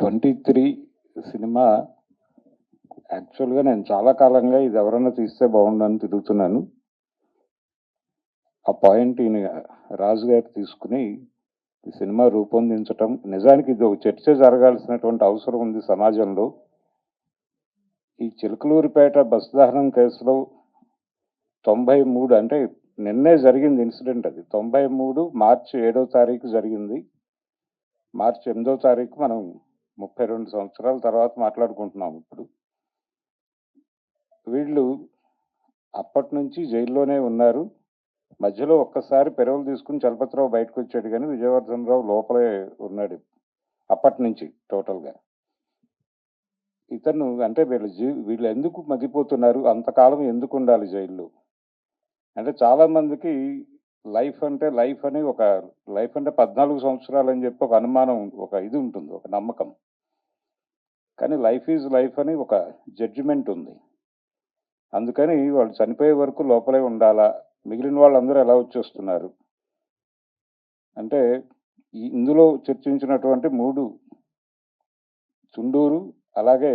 '23' cinema యాక్చువల్‌గా నేను చాలా కాలంగా ఇది ఎవరన్నా తీస్తే బాగుండని తిరుగుతున్నాను. ఆ పాయింట్ ఈయన రాజు గారు తీసుకొని ఈ సినిమా రూపొందించటం నిజానికి ఇది ఒక చర్చ జరగాల్సినటువంటి అవసరం ఉంది సమాజంలో. ఈ చిలకలూరిపేట బస్ దహనం కేసులో 93 అంటే నిన్నే జరిగింది ఇన్సిడెంట్ అది. 93 మార్చి 7వ తారీఖు జరిగింది. మార్చి 8వ తారీఖు మనం 32 సంవత్సరాల తర్వాత మాట్లాడుకుంటున్నాం ఇప్పుడు. వీళ్ళు అప్పటినుంచి జైల్లోనే ఉన్నారు. మధ్యలో ఒక్కసారి పెరోల్ తీసుకుని చలపతిరావు బయటకొచ్చాడు గానీ, విజయవర్ధనరావు లోపలే ఉన్నాడు. అప్పటినుంచి టోటల్‌గా. ఇతను అంటే వీళ్ళు ఎందుకు మగ్గిపోతున్నారు? అంతకాలం ఎందుకుండాలి జైల్లో? అంటే చాలా మందికి లైఫ్ అంటే 14 సంవత్సరాలని చెప్పి ఒక అనుమానం, ఒక ఇది ఉంటుంది. ఒక నమ్మకం. కానీ లైఫ్ ఈజ్ లైఫ్ అని ఒక జడ్జిమెంట్ ఉంది. అందుకని వాళ్ళు చనిపోయే వరకు లోపలే ఉండాలా? మిగిలిన వాళ్ళందరూ ఎలా వచ్చేస్తున్నారు? అంటే ఇందులో చర్చించినటువంటి 3 చుండూరు, అలాగే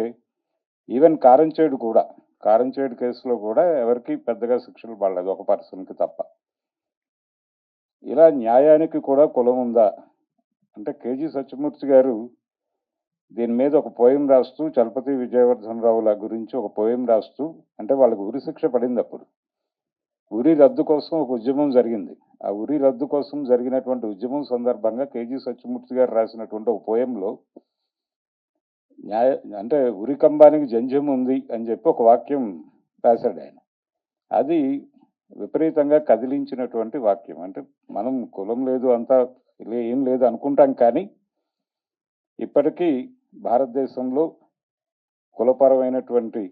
ఈవెన్ కారంచేడు కూడా. కారంచేడు కేసులో కూడా ఎవరికీ పెద్దగా శిక్షలు పడలేదు. ఒక పర్సన్‌కి తప్ప. ఇలా న్యాయానికి కూడా కులం ఉందా? అంటే కేజీ సత్యమూర్తి గారు దీని మీద ఒక పోయెం రాస్తూ, చలపతి విజయవర్ధనరావుల గురించి ఒక పోయెం రాస్తూ, అంటే వాళ్ళకి ఉరి శిక్ష పడిందప్పుడు. ఉరి రద్దు కోసం ఒక ఉద్యమం జరిగింది. ఆ ఉరి రద్దు కోసం జరిగినటువంటి ఉద్యమం సందర్భంగా కేజీ సత్యమూర్తి గారు రాసినటువంటి ఒక పోయెంలో అంటే ఉరి కంబానికి జంధ్యం ఉంది అని చెప్పి ఒక వాక్యం రాశాడు ఆయన. అది విపరీతంగా కదిలించినటువంటి వాక్యం. అంటే మనం కులం లేదు, అంతా ఏం లేదు అనుకుంటాం, కానీ ఇప్పటికీ భారతదేశంలో కులపరమైనటువంటి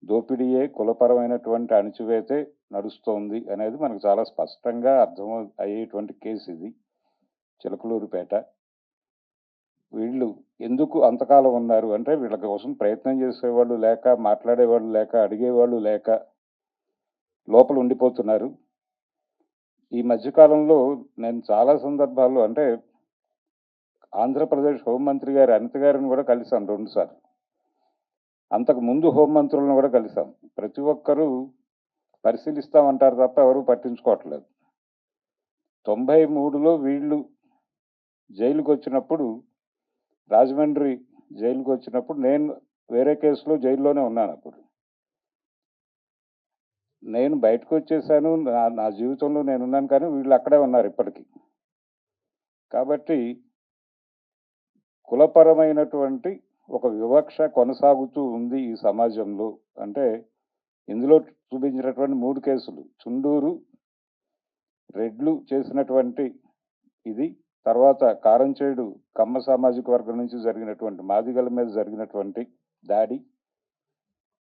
దోపిడీయే, కులపరమైనటువంటి అణిచివేతే నడుస్తోంది అనేది మనకు చాలా స్పష్టంగా అర్థం అయ్యేటువంటి కేసు ఇది. చిలకలూరిపేట. వీళ్ళు ఎందుకు అంతకాలం ఉన్నారు అంటే వీళ్ళ కోసం ప్రయత్నం చేసేవాళ్ళు లేక, మాట్లాడేవాళ్ళు లేక, అడిగేవాళ్ళు లేక లోపల ఉండిపోతున్నారు. ఈ మధ్యకాలంలో నేను చాలా సందర్భాల్లో అంటే ఆంధ్రప్రదేశ్ హోంమంత్రి గారు అనిత గారిని కూడా కలిశాను 2 సార్లు. అంతకు ముందు హోంమంత్రులను కూడా కలిశాం. ప్రతి ఒక్కరూ పరిశీలిస్తామంటారు తప్ప ఎవరూ పట్టించుకోవట్లేదు. 93లో వీళ్ళు జైలుకొచ్చినప్పుడు, రాజమండ్రి జైలుకొచ్చినప్పుడు నేను వేరే కేసులో జైల్లోనే ఉన్నానప్పుడు. నేను బయటకొచ్చేసాను. నా జీవితంలో నేనున్నాను, కానీ వీళ్ళు అక్కడే ఉన్నారు ఇప్పటికి. కాబట్టి కులపరమైనటువంటి ఒక వివక్ష కొనసాగుతూ ఉంది ఈ సమాజంలో. అంటే ఇందులో చూపించినటువంటి 3 కేసులు, చుండూరు, రెడ్లు చేసినటువంటి ఇది, తర్వాత కారంచేడు కమ్మ సామాజిక వర్గం నుంచి జరిగినటువంటి మాదిగల మీద జరిగినటువంటి దాడి,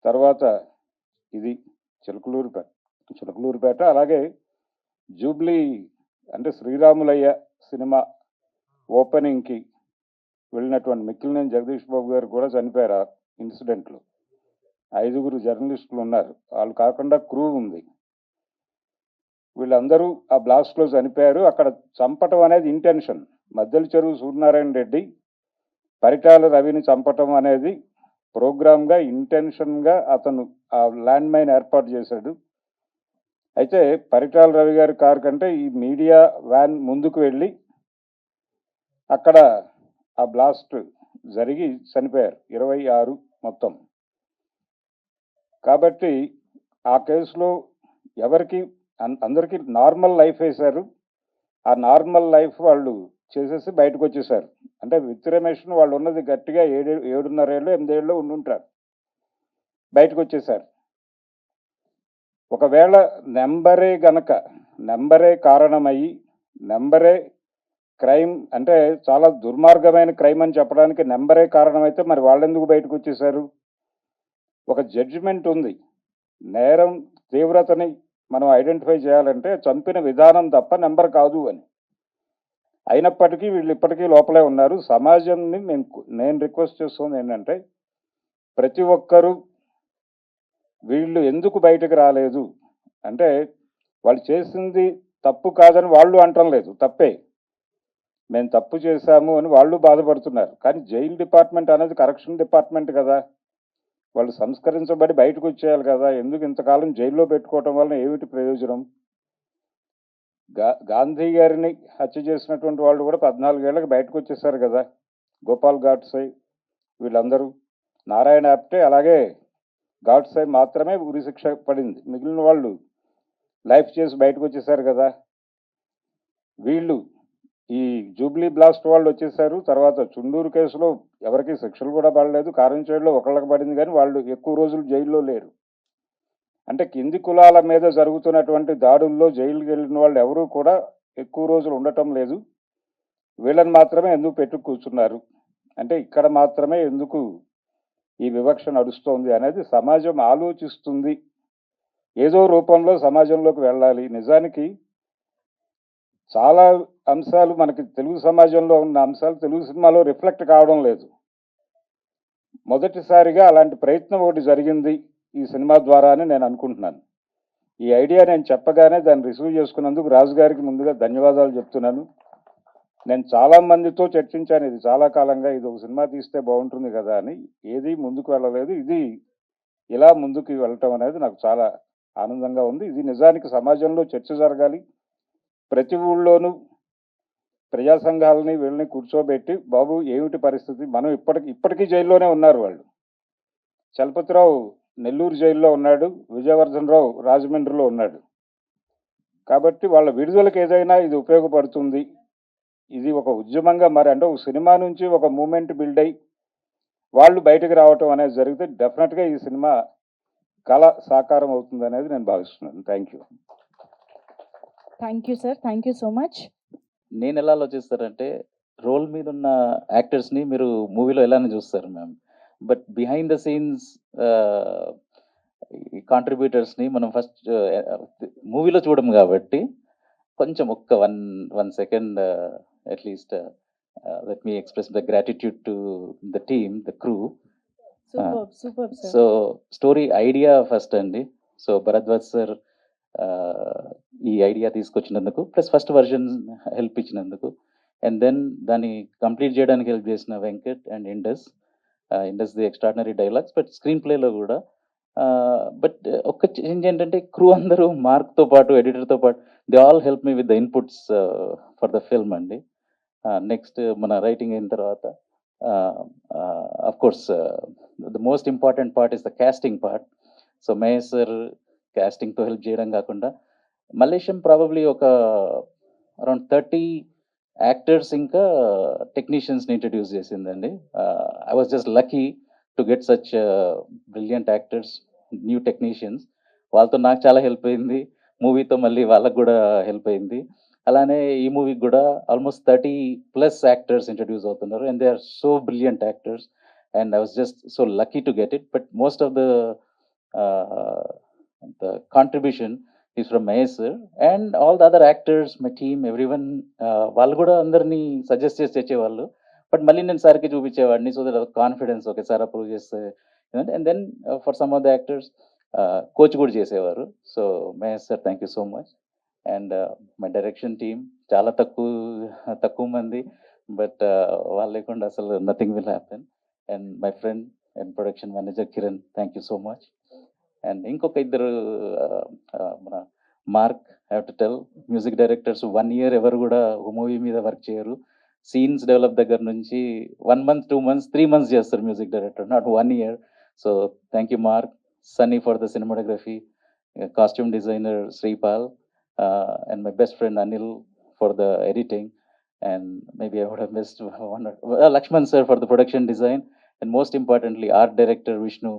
తర్వాత ఇది చిలకలూరిపేట, అలాగే జూబ్లీ అంటే శ్రీరాములయ్య సినిమా ఓపెనింగ్‌కి వెళ్ళినటువంటి మిక్కిలినేని జగదీష్ బాబు గారు కూడా చనిపోయారు ఆ ఇన్సిడెంట్‌లో. 5గురు జర్నలిస్టులు ఉన్నారు. వాళ్ళు కాకుండా క్రూ ఉంది. వీళ్ళందరూ ఆ బ్లాస్ట్‌లో చనిపోయారు. అక్కడ చంపటం అనేది ఇంటెన్షన్. మద్దెల చెరువు సూర్యనారాయణ రెడ్డి పరిటాల రవిని చంపటం అనేది ప్రోగ్రామ్‌గా, ఇంటెన్షన్‌గా అతను ఆ ల్యాండ్ మైన్ ఏర్పాటు చేశాడు. అయితే పరిటాల రవి గారి కారు కంటే ఈ మీడియా వ్యాన్ ముందుకు వెళ్ళి అక్కడ ఆ బ్లాస్ట్ జరిగి చనిపోయారు. 26 మొత్తం. కాబట్టి ఆ కేసులో అందరికీ నార్మల్ లైఫ్ వేశారు. ఆ నార్మల్ లైఫ్ వాళ్ళు చేసేసి బయటకు వచ్చేసారు. అంటే విత్ రిమేషన్ వాళ్ళు ఉన్నది గట్టిగా 7.5 ఏళ్ళు, 8 ఏళ్ళు ఉండుంటారు. బయటకు వచ్చేసారు. ఒకవేళ నెంబరే కారణమయ్యి, నెంబరే క్రైమ్ అంటే చాలా దుర్మార్గమైన క్రైమ్ అని చెప్పడానికి నెంబరే కారణమైతే మరి వాళ్ళెందుకు బయటకు వచ్చేసారు? ఒక జడ్జిమెంట్ ఉంది. నేరం తీవ్రతని మనం ఐడెంటిఫై చేయాలంటే చంపిన విధానం తప్ప నెంబర్ కాదు అని. అయినప్పటికీ వీళ్ళు ఇప్పటికీ లోపలే ఉన్నారు. సమాజంని నేను రిక్వెస్ట్ చేస్తుంది ఏంటంటే, ప్రతి ఒక్కరూ వీళ్ళు ఎందుకు బయటకు రాలేదు అంటే, వాళ్ళు చేసింది తప్పు కాదని వాళ్ళు అంటం లేదు, తప్పే. మేము తప్పు చేశాము అని వాళ్ళు బాధపడుతున్నారు. కానీ జైలు డిపార్ట్మెంట్ అనేది కరెక్షన్ డిపార్ట్మెంట్ కదా! వాళ్ళు సంస్కరించబడి బయటకు వచ్చేయాలి కదా! ఎందుకు ఇంతకాలం జైల్లో పెట్టుకోవటం వలన ఏమిటి ప్రయోజనం? గాంధీ గారిని హత్య చేసినటువంటి వాళ్ళు కూడా 14 ఏళ్ళకి బయటకు వచ్చేసారు కదా! గోపాల్ గాడ్సే వీళ్ళందరూ. నారాయణ ఆప్టే అలాగే గాడ్సే మాత్రమే ఉరిశిక్ష పడింది. మిగిలిన వాళ్ళు లైఫ్ చేసి బయటకు వచ్చేసారు కదా! వీళ్ళు ఈ జూబ్లీ బ్లాస్ట్ వాళ్ళు వచ్చేసారు. తర్వాత చుండూరు కేసులో ఎవరికీ శిక్షలు కూడా పడలేదు. కారంచేడులో ఒకళ్ళకి పడింది కానీ వాళ్ళు ఎక్కువ రోజులు జైల్లో లేరు. అంటే కింది కులాల మీద జరుగుతున్నటువంటి దాడుల్లో జైలుకి వెళ్ళిన వాళ్ళు ఎవరూ కూడా ఎక్కువ రోజులు ఉండటం లేదు. వీళ్ళని మాత్రమే ఎందుకు పెట్టు కూర్చున్నారు? అంటే ఇక్కడ మాత్రమే ఎందుకు ఈ వివక్ష నడుస్తోంది అనేది సమాజం ఆలోచిస్తుంది. ఏదో రూపంలో సమాజంలోకి వెళ్ళాలి. నిజానికి చాలా అంశాలు మనకి తెలుగు సమాజంలో ఉన్న అంశాలు తెలుగు సినిమాలో రిఫ్లెక్ట్ కావడం లేదు. మొదటిసారిగా అలాంటి ప్రయత్నం ఒకటి జరిగింది ఈ సినిమా ద్వారా అని నేను అనుకుంటున్నాను. ఈ ఐడియా నేను చెప్పగానే దాన్ని రిసీవ్ చేసుకున్నందుకు రాజు గారికి ముందుగా ధన్యవాదాలు చెప్తున్నాను. నేను చాలా మందితో చర్చించాను ఇది చాలా కాలంగా, ఇది ఒక సినిమా తీస్తే బాగుంటుంది కదా అని. ఏది ముందుకు వెళ్ళలేదు. ఇది ఇలా ముందుకు వెళ్ళటం అనేది నాకు చాలా ఆనందంగా ఉంది. ఇది నిజానికి సమాజంలో చర్చ జరగాలి. ప్రతి ఊళ్ళోనూ ప్రజా సంఘాలని వీళ్ళని కూర్చోబెట్టి, బాబు ఏమిటి పరిస్థితి, మనం ఇప్పటికీ జైల్లోనే ఉన్నారు వాళ్ళు. చలపతిరావు నెల్లూరు జైల్లో ఉన్నాడు, విజయవర్ధన్ రావు రాజమండ్రిలో ఉన్నాడు. కాబట్టి వాళ్ళ విడుదలకు ఏదైనా ఇది ఉపయోగపడుతుంది. ఇది ఒక ఉద్యమంగా అంటే ఒక సినిమా నుంచి ఒక మూమెంట్ బిల్డ్ అయ్యి వాళ్ళు బయటకు రావటం అనేది జరిగితే డెఫినెట్గా ఈ సినిమా కళ సాకారం అవుతుంది అనేది నేను భావిస్తున్నాను. Thank you. Thank you sir, thank you so much. నేను ఎలా ఆలోచిస్తారంటే, రోల్ మీద ఉన్న యాక్టర్స్ని మీరు మూవీలో ఎలానే చూస్తారు ma'am, but behind the scenes కాంట్రిబ్యూటర్స్ని మనం ఫస్ట్ మూవీలో చూడము కాబట్టి కొంచెం ఒక్క one second at least let me express the gratitude to the team, the crew. Super sir. So story idea first అండి. సో భరద్వాజ్ సార్ ఈ ఐడియా తీసుకొచ్చినందుకు, ప్లస్ ఫస్ట్ వర్జన్ హెల్ప్ ఇచ్చినందుకు, అండ్ దెన్ దాన్ని కంప్లీట్ చేయడానికి హెల్ప్ చేసిన వెంకట్ అండ్ ఇండస్ the extraordinary dialogues, but screen ప్లేలో కూడా. బట్ ఒక్క చేంజ్ ఏంటంటే, క్రూ అందరూ మార్క్తో పాటు ఎడిటర్తో పాటు they all help me with the inputs for the film అండి. నెక్స్ట్ మన రైటింగ్ అయిన తర్వాత of course the most important part is the casting part. So Mahesh sir కాస్టింగ్తో హెల్ప్ చేయడం కాకుండా, మలేషియం ప్రాబబ్లీ ఒక అరౌండ్ 30 యాక్టర్స్ ఇంకా టెక్నీషియన్స్ని ఇంట్రడ్యూస్ చేసిందండి. I was just lucky to get such brilliant actors, new technicians. వాళ్ళతో నాకు చాలా హెల్ప్ అయింది, మూవీతో మళ్ళీ వాళ్ళకు కూడా హెల్ప్ అయింది. అలానే ఈ మూవీకి కూడా ఆల్మోస్ట్ 30+ యాక్టర్స్ ఇంట్రడ్యూస్ అవుతున్నారు, and they are so brilliant actors, and I was just so lucky to get it. But most of the contribution is from Mahesh sir and all the other actors, my team, everyone. వాళ్ళు కూడా అందరినీ suggest చేసి తెచ్చేవాళ్ళు, but మళ్ళీ నేను సార్కి చూపించేవాడిని, so that confidence ఒకసారి approve చేస్తే. And then for some of the actors coach కూడా చేసేవారు. So Mahesh sir, thank you so much. And my direction team చాలా తక్కువ మంది, బట్ వాళ్ళు లేకుండా అసలు nothing will happen. And my friend and production manager Kiran, thank you so much. And ఇంకొక ఇద్దరు మన mark, have to tell, music directors 1 year ఎవరు కూడా ఒక మూవీ మీద వర్క్ చేయరు. సీన్స్ డెవలప్ దగ్గర నుంచి 1 month, 2 months, 3 months చేస్తారు music director, not 1 year. So thank you mark, Sunny for the cinematography, costume designer Sripal, and my best friend Anil for the editing, and maybe I would have missed one or Lakshman sir for the production design, and most importantly art director Vishnu